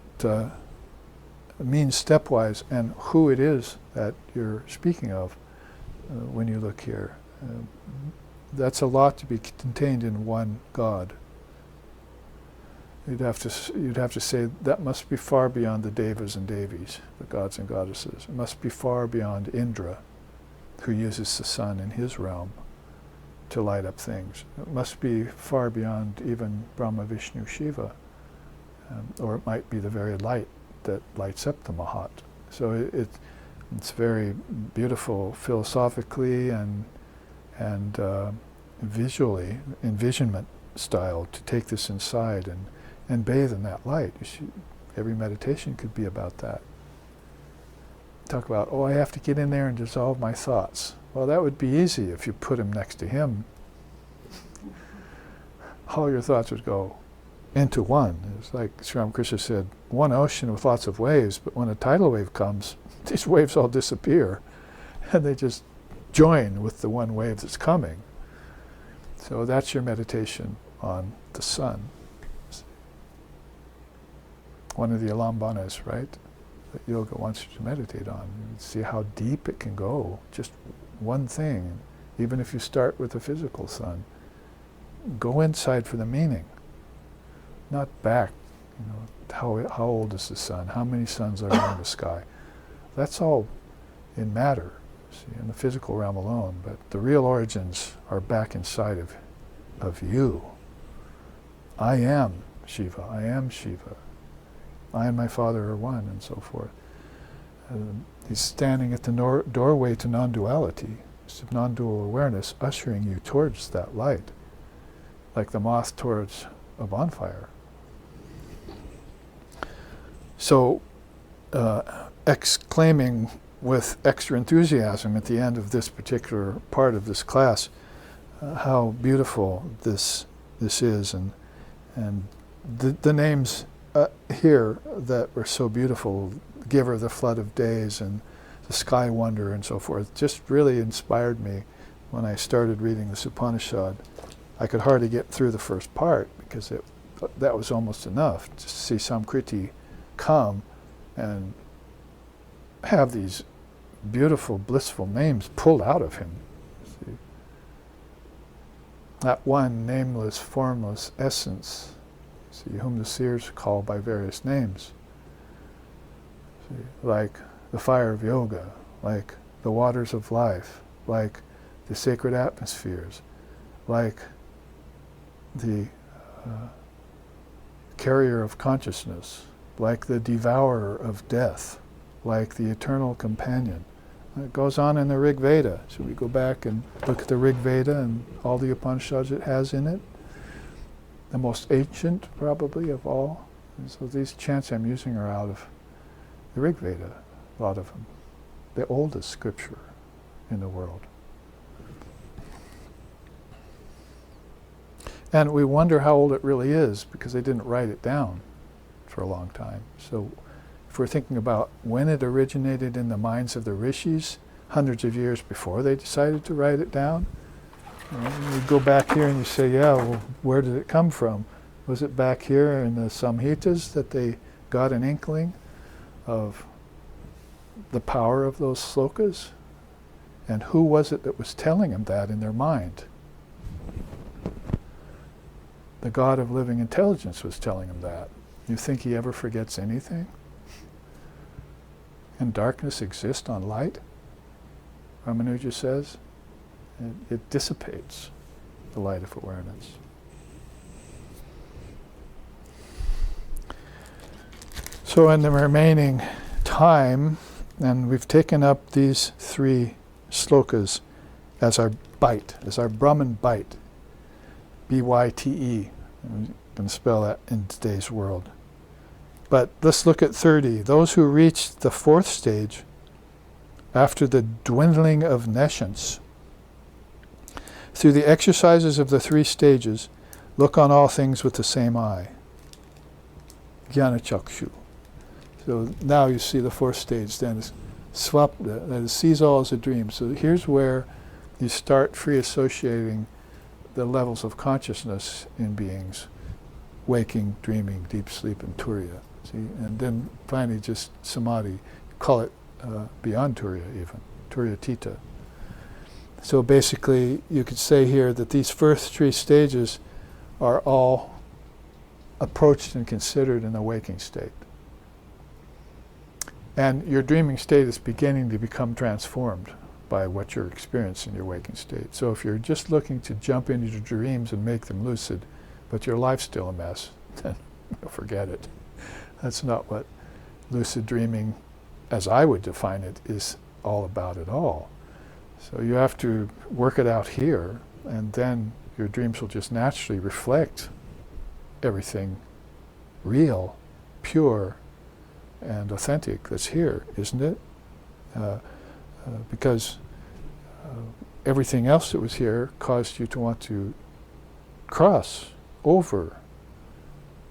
means stepwise, and who it is that you're speaking of when you look here. That's a lot to be contained in one God. You'd have to say that must be far beyond the devas and devis, the gods and goddesses. It must be far beyond Indra, who uses the sun in his realm to light up things. It must be far beyond even Brahma, Vishnu, Shiva, or it might be the very light that lights up the Mahat. So it's very beautiful philosophically and visually, envisionment style, to take this inside and bathe in that light. Every meditation could be about that. Talk about, I have to get in there and dissolve my thoughts. Well, that would be easy if you put him next to him. All your thoughts would go into one. It's like Sri Ramakrishna said, one ocean with lots of waves, but when a tidal wave comes, these waves all disappear and they just join with the one wave that's coming. So that's your meditation on the sun. One of the alambanas, right, that yoga wants you to meditate on. See how deep it can go, just one thing. Even if you start with the physical sun, go inside for the meaning, not back. How old is the sun? How many suns are there in the sky? That's all in matter, see, in the physical realm alone. But the real origins are back inside of you. I am Shiva. I am Shiva. I and my Father are one, and so forth. He's standing at the doorway to non-duality, of non-dual awareness, ushering you towards that light, like the moth towards a bonfire. So, exclaiming with extra enthusiasm at the end of this particular part of this class, how beautiful this is, and the names here that were so beautiful, Giver, the Flood of Days, and the Sky Wonder, and so forth, just really inspired me when I started reading this Upanishad. I could hardly get through the first part because that was almost enough to see Samkriti come and have these beautiful, blissful names pulled out of him. See? That one nameless, formless essence, see, whom the seers call by various names. See, like the fire of yoga, like the waters of life, like the sacred atmospheres, like the carrier of consciousness, like the devourer of death, like the eternal companion. It goes on in the Rig Veda. So we go back and look at the Rig Veda and all the Upanishads it has in it. The most ancient, probably, of all. And so these chants I'm using are out of the Rig Veda, a lot of them. The oldest scripture in the world. And we wonder how old it really is because they didn't write it down for a long time. So if we're thinking about when it originated in the minds of the rishis, hundreds of years before they decided to write it down, you go back here and you say, yeah, well, where did it come from? Was it back here in the Samhitas that they got an inkling of the power of those slokas? And who was it that was telling them that in their mind? The God of living intelligence was telling him that. You think he ever forgets anything? Can darkness exist on light? Ramanuja says. It dissipates the light of awareness. So in the remaining time, and we've taken up these 3 slokas as our bite, as our Brahman bite. B-Y-T-E. I'm going to spell that in today's world. But let's look at 30. Those who reach the 4th stage, after the dwindling of nescience, through the exercises of the 3 stages, look on all things with the same eye. Jnana chakshu. So now you see the 4th stage, then is swapna, that is, sees all as a dream. So here's where you start free associating the levels of consciousness in beings, waking, dreaming, deep sleep, and turiya. See, and then finally just samadhi. Call it beyond turiya even, turiyatita. So basically, you could say here that these first 3 stages are all approached and considered in the waking state. And your dreaming state is beginning to become transformed by what you're experiencing in your waking state. So if you're just looking to jump into your dreams and make them lucid, but your life's still a mess, then forget it. That's not what lucid dreaming, as I would define it, is all about at all. So you have to work it out here, and then your dreams will just naturally reflect everything real, pure, and authentic that's here, isn't it? Because everything else that was here caused you to want to cross over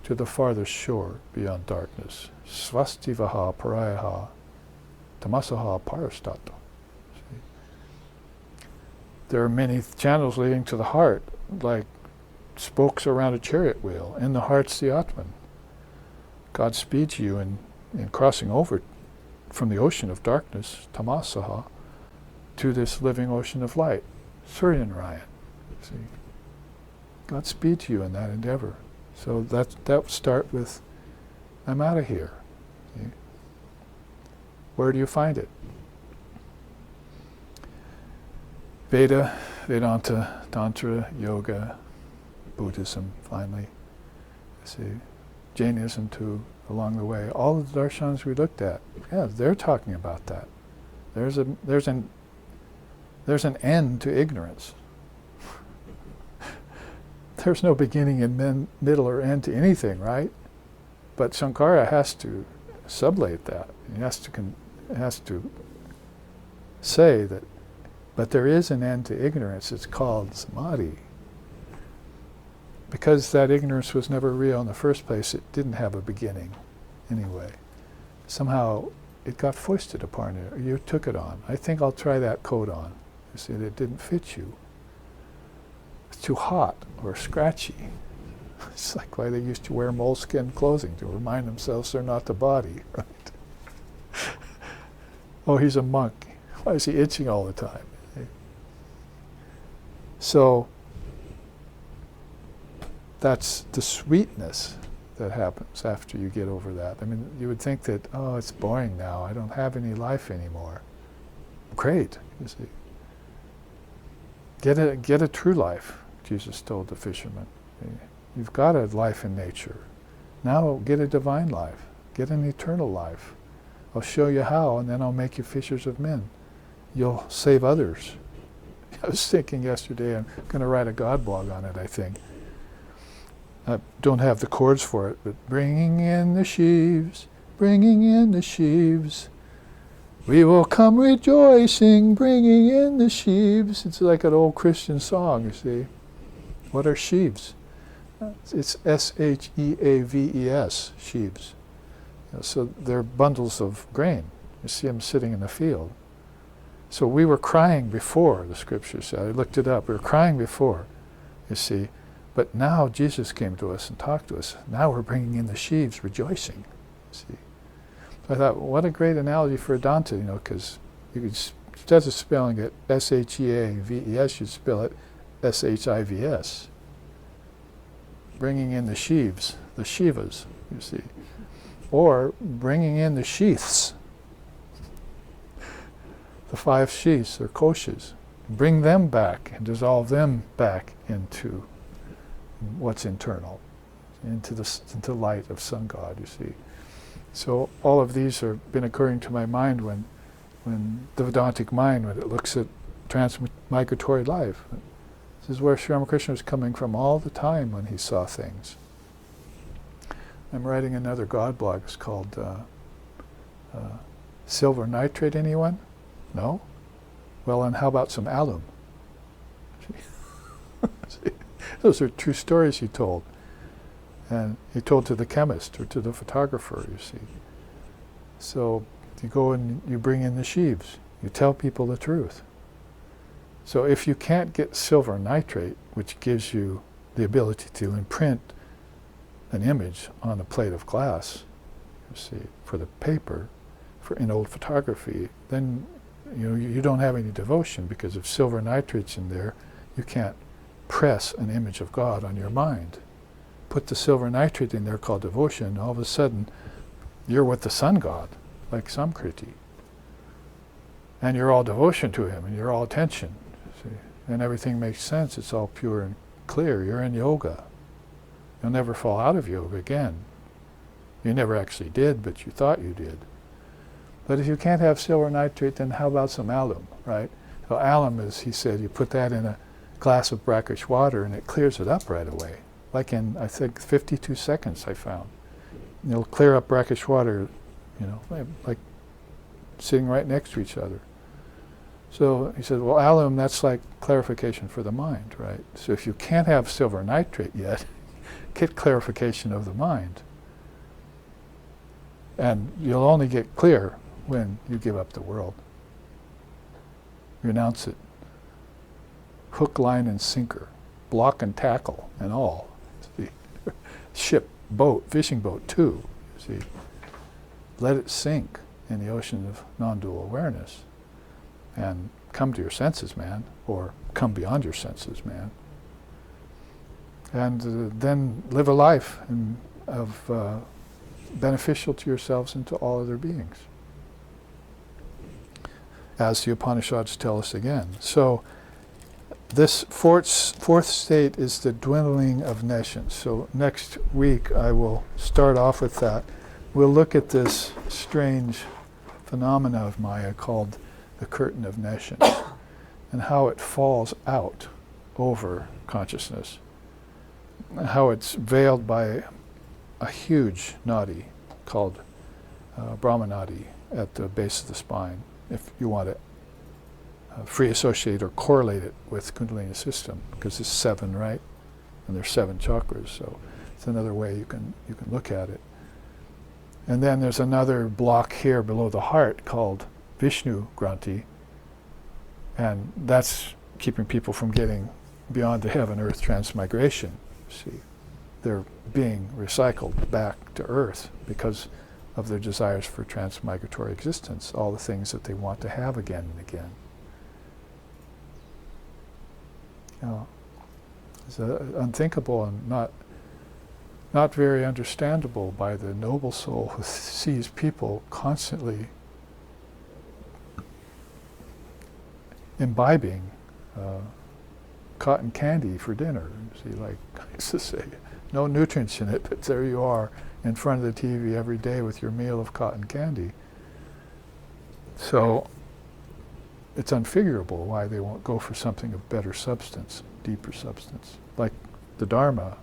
to the farthest shore beyond darkness. Svastivaha parayaha tamasaha parastata. There are many channels leading to the heart, like spokes around a chariot wheel. In the heart's the Atman. God speeds you in crossing over from the ocean of darkness, tamasaha, to this living ocean of light, Surya Narayan. See, God speeds you in that endeavor. So that would start with, I'm out of here. See? Where do you find it? Veda, Vedanta, Tantra, Yoga, Buddhism, finally. See, Jainism too, along the way. All of the darshans we looked at, yeah, they're talking about that. There's an end to ignorance. There's no beginning and middle or end to anything, right? But Shankara has to sublate that. He has to say that, but there is an end to ignorance. It's called samadhi. Because that ignorance was never real in the first place, it didn't have a beginning anyway. Somehow it got foisted upon you. You took it on. I think I'll try that coat on. You see, it didn't fit you. It's too hot or scratchy. It's like why they used to wear moleskin clothing, to remind themselves they're not the body, right? Oh, he's a monk. Why is he itching all the time? So that's the sweetness that happens after you get over that. I mean, you would think that, oh, it's boring now. I don't have any life anymore. Great, you see. Get a true life, Jesus told the fisherman. You've got a life in nature. Now get a divine life. Get an eternal life. I'll show you how, and then I'll make you fishers of men. You'll save others. I was thinking yesterday, I'm going to write a God blog on it, I think. I don't have the chords for it, but bringing in the sheaves, bringing in the sheaves. We will come rejoicing, bringing in the sheaves. It's like an old Christian song, you see. What are sheaves? It's sheaves, sheaves. So they're bundles of grain. You see them sitting in the field. So we were crying before, the scripture said. I looked it up. We were crying before, you see. But now Jesus came to us and talked to us. Now we're bringing in the sheaves, rejoicing, see. So I thought, what a great analogy for Advaita, because you could, instead of spelling it S-H-E-A-V-E-S, you'd spell it S-H-I-V-S. Bringing in the sheaves, the Shivas, you see. Or bringing in the sheaths. The 5 sheaths, or koshas. Bring them back and dissolve them back into what's internal, into light of Sun God, you see. So all of these have been occurring to my mind when the Vedantic mind, when it looks at transmigratory life. This is where Sri Ramakrishna was coming from all the time when he saw things. I'm writing another God blog. It's called Silver Nitrate, anyone? No? Well, and how about some alum? See? Those are true stories he told. And he told to the chemist or to the photographer, you see. So you go and you bring in the sheaves. You tell people the truth. So if you can't get silver nitrate, which gives you the ability to imprint an image on a plate of glass, you see, for the paper, in old photography, then you don't have any devotion, because if silver nitrate's in there, you can't press an image of God on your mind. Put the silver nitrate in there called devotion, all of a sudden you're with the sun god, like Samkriti. And you're all devotion to him, and you're all attention. See? And everything makes sense, it's all pure and clear. You're in yoga. You'll never fall out of yoga again. You never actually did, but you thought you did. But if you can't have silver nitrate, then how about some alum, right? So alum is, he said, you put that in a glass of brackish water and it clears it up right away. Like in, I think, 52 seconds I found. It'll clear up brackish water, like sitting right next to each other. So he said, well, alum, that's like clarification for the mind, right? So if you can't have silver nitrate yet, get clarification of the mind. And you'll only get clear when you give up the world. Renounce it. Hook, line, and sinker. Block and tackle and all. See? Ship, boat, fishing boat too. See? Let it sink in the ocean of non-dual awareness. And come to your senses, man. Or come beyond your senses, man. And then live a life of beneficial to yourselves and to all other beings. As the Upanishads tell us again. So this fourth state is the dwindling of nescience. So next week I will start off with that. We'll look at this strange phenomena of Maya called the curtain of nescience and how it falls out over consciousness, how it's veiled by a huge nadi called Brahmanadi at the base of the spine, if you want to free associate or correlate it with Kundalini system, because it's 7, right? And there's 7 chakras, so it's another way you can look at it. And then there's another block here below the heart called Vishnu Granthi, and that's keeping people from getting beyond the heaven-earth transmigration. See, they're being recycled back to earth because of their desires for transmigratory existence, all the things that they want to have again and again. It's unthinkable and not very understandable by the noble soul who sees people constantly imbibing cotton candy for dinner. See, like I used to say, no nutrients in it, but there you are in front of the TV every day with your meal of cotton candy. So it's unfigurable why they won't go for something of better substance, deeper substance, like the Dharma.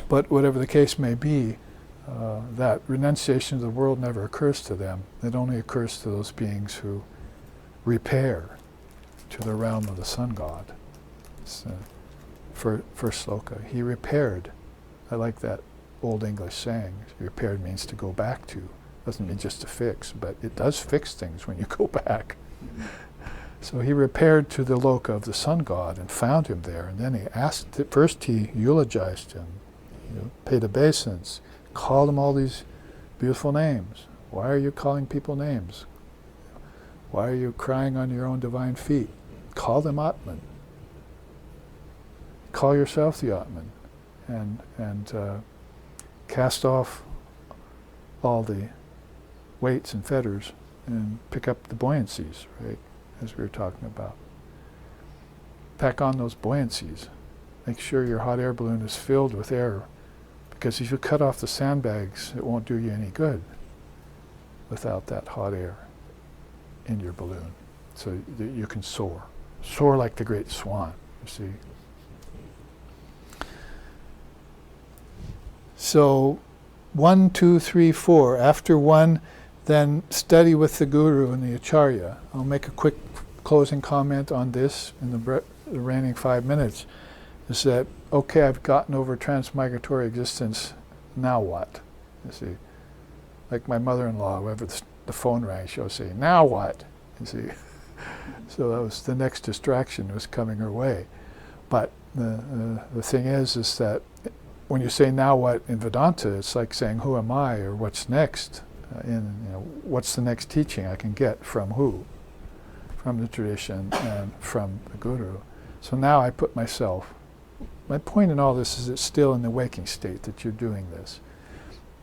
But whatever the case may be, that renunciation of the world never occurs to them. It only occurs to those beings who repair to the realm of the sun god. It's first sloka. He repaired. I like that old English saying. Repaired means to go back to. Doesn't mean just to fix, but it does fix things when you go back. So he repaired to the loka of the sun god and found him there, and then he asked, first he eulogized him, paid obeisance, called him all these beautiful names. Why are you calling people names? Why are you crying on your own divine feet? Call them Atman. Call yourself the Atman, and cast off all the weights and fetters and pick up the buoyancies, right, as we were talking about. Pack on those buoyancies. Make sure your hot air balloon is filled with air, because if you cut off the sandbags, it won't do you any good without that hot air in your balloon, so that you can soar. Soar like the great swan, you see. So 1, 2, 3, 4. After 1, then study with the Guru and the Acharya. I'll make a quick closing comment on this in the remaining 5 minutes. Is that, okay, I've gotten over transmigratory existence, now what? You see, like my mother-in-law, whenever the phone rang, she'll say, now what? You see. So that was the next distraction was coming her way. But the thing is that when you say now what in Vedanta, it's like saying who am I, or what's next, what's the next teaching I can get from who? From the tradition and from the Guru. So now I put myself, my point in all this is it's still in the waking state that you're doing this.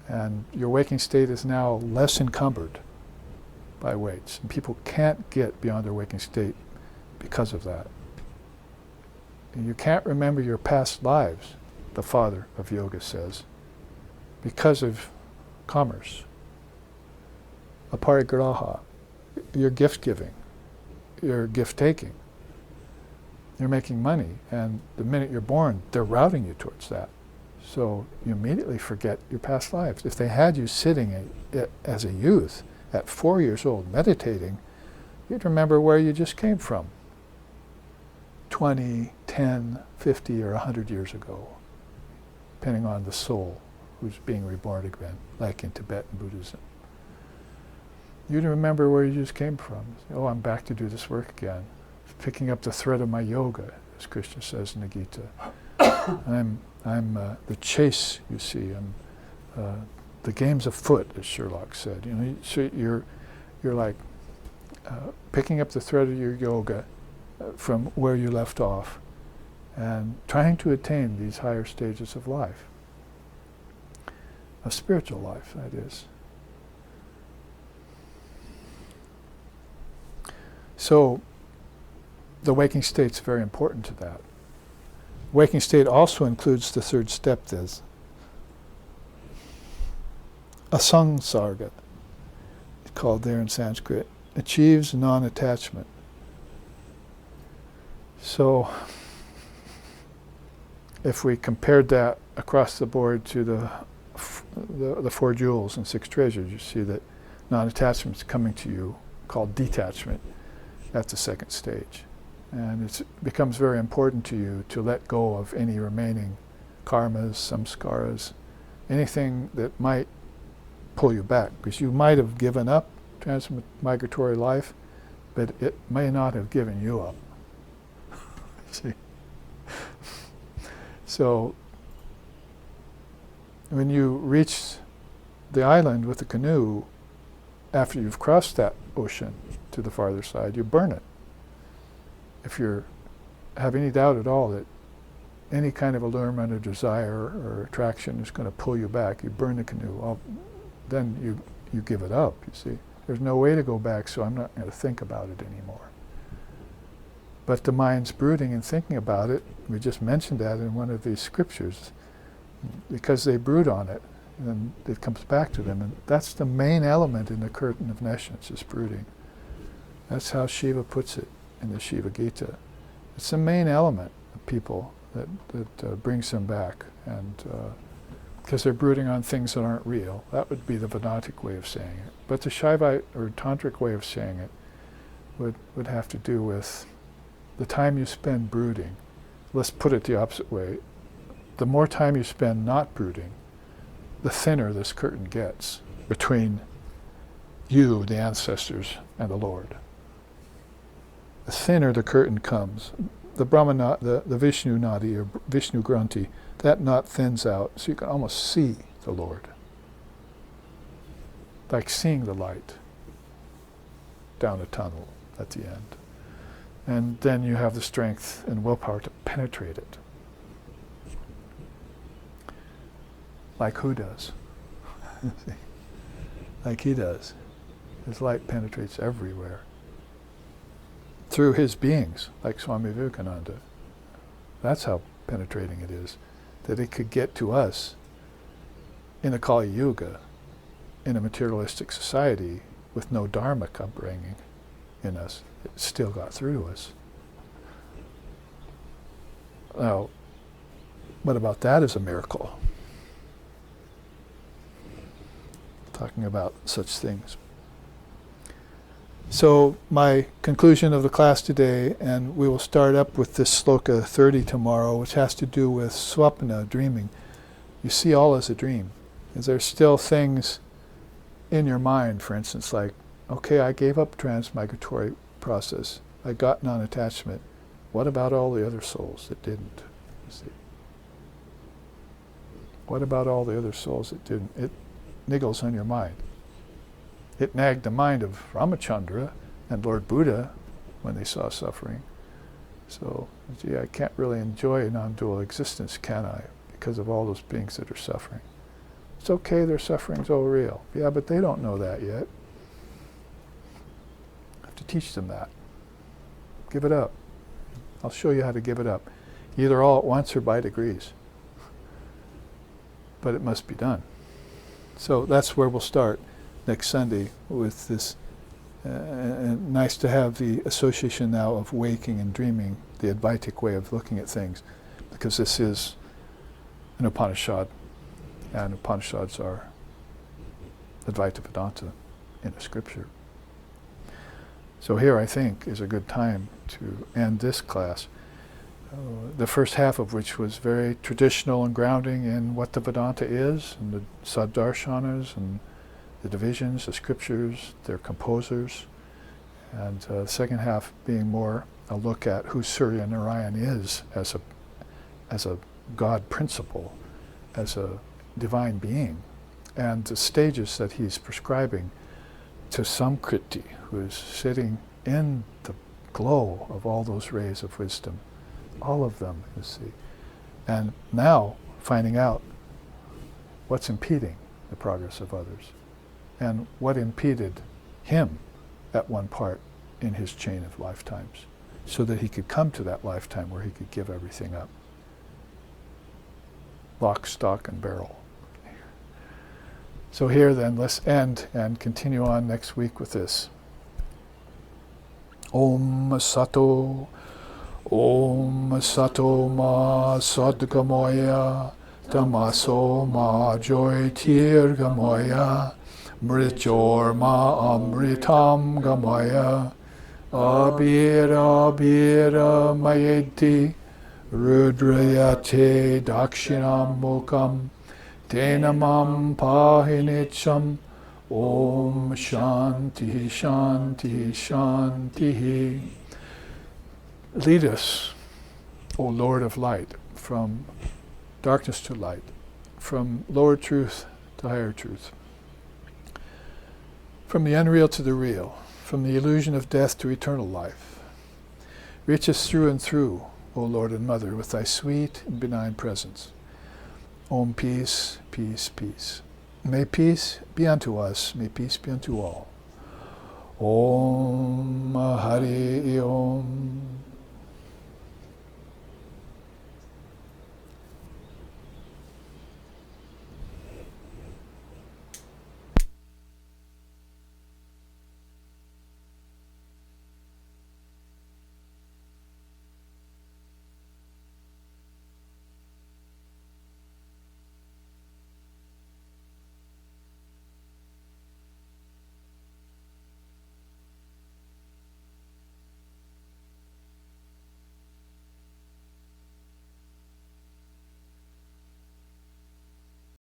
And your waking state is now less encumbered by weights. And people can't get beyond their waking state because of that. And you can't remember your past lives, the father of yoga says. because of commerce, aparigraha, your gift giving, your gift taking. You're making money, and the minute you're born, they're routing you towards that. So you immediately forget your past lives. If they had you sitting as a youth at 4 years old meditating, you'd remember where you just came from 20, 10, 50, or 100 years ago, depending on the soul who's being reborn again, like in Tibetan Buddhism. You'd remember where you just came from. Oh, I'm back to do this work again. Picking up the thread of my yoga, as Krishna says in the Gita. I'm the chase, you see. I'm the game's afoot, as Sherlock said. You know, so you're like picking up the thread of your yoga from where you left off, and trying to attain these higher stages of life, of spiritual life, that is. So the waking state's very important to that. Waking state also includes the third step, this asangsarga, it's called there in Sanskrit, achieves non-attachment. So if we compared that across the board to the four jewels and six treasures, you see that non-attachment is coming to you, called detachment, at the second stage. And it becomes very important to you to let go of any remaining karmas, samskaras, anything that might pull you back. Because you might have given up transmigratory life, but it may not have given you up. See? So when you reach the island with the canoe, after you've crossed that ocean to the farther side, you burn it. If you have any doubt at all that any kind of allurement or desire or attraction is going to pull you back, you burn the canoe. Well, then you give it up, you see. There's no way to go back, so I'm not going to think about it anymore. But the mind's brooding and thinking about it. We just mentioned that in one of these scriptures. Because they brood on it, and it comes back to them. And that's the main element in the curtain of nescience, is brooding. That's how Shiva puts it in the Shiva Gita. It's the main element of people that brings them back, and because they're brooding on things that aren't real. That would be the Vedantic way of saying it. But the Shaivite or Tantric way of saying it would have to do with the time you spend brooding. Let's put it the opposite way. The more time you spend not brooding, the thinner this curtain gets between you, the ancestors, and the Lord. The thinner the curtain comes, the the Vishnu Nadi or Vishnu Granthi, that knot thins out so you can almost see the Lord. Like seeing the light down a tunnel at the end. And then you have the strength and willpower to penetrate it. Like who does? Like he does. His light penetrates everywhere. Through his beings, like Swami Vivekananda. That's how penetrating it is. That it could get to us in a Kali Yuga, in a materialistic society with no dharma upbringing in us. It still got through to us. Now, what about that as a miracle? Talking about such things. So my conclusion of the class today, and we will start up with this sloka 30 tomorrow, which has to do with swapna, dreaming. You see all as a dream. Is there still things in your mind, for instance, like, okay, I gave up transmigratory process. I got non-attachment. What about all the other souls that didn't? You see? What about all the other souls that didn't? It niggles on your mind. It nagged the mind of Ramachandra and Lord Buddha when they saw suffering. So, gee, I can't really enjoy a non-dual existence, can I? Because of all those beings that are suffering. It's okay, their suffering's all real. Yeah, but they don't know that yet. I have to teach them that. Give it up. I'll show you how to give it up. Either all at once or by degrees. But it must be done. So that's where we'll start next Sunday with this. And nice to have the association now of waking and dreaming, the Advaitic way of looking at things, because this is an Upanishad, and Upanishads are Advaita Vedanta in a scripture. So here, I think, is a good time to end this class, the first half of which was very traditional and grounding in what the Vedanta is, and the Saddarshanas, and the divisions, the scriptures, their composers, and the second half being more a look at who Surya Narayan is as a God principle, as a divine being, and the stages that he's prescribing to Samkriti, who is sitting in the glow of all those rays of wisdom, all of them, you see, and now finding out what's impeding the progress of others, and what impeded him at one part in his chain of lifetimes, so that he could come to that lifetime where he could give everything up. Lock, stock, and barrel. So here then, let's end and continue on next week with this. Om Sato Ma Sadgamaya Tamaso Ma Joytirgamaya Mrichor Ma Amritam Gamaya Abira Mayeti Rudrayate Dakshinam Mukam Tenamam Pahinitcham Om Shanti Shanti Shanti. Lead us, O Lord of Light, from darkness to light, from lower truth to higher truth, from the unreal to the real, from the illusion of death to eternal life. Reach us through and through, O Lord and Mother, with thy sweet and benign presence. Om, peace, peace, peace. May peace be unto us, may peace be unto all. Om Hari Om.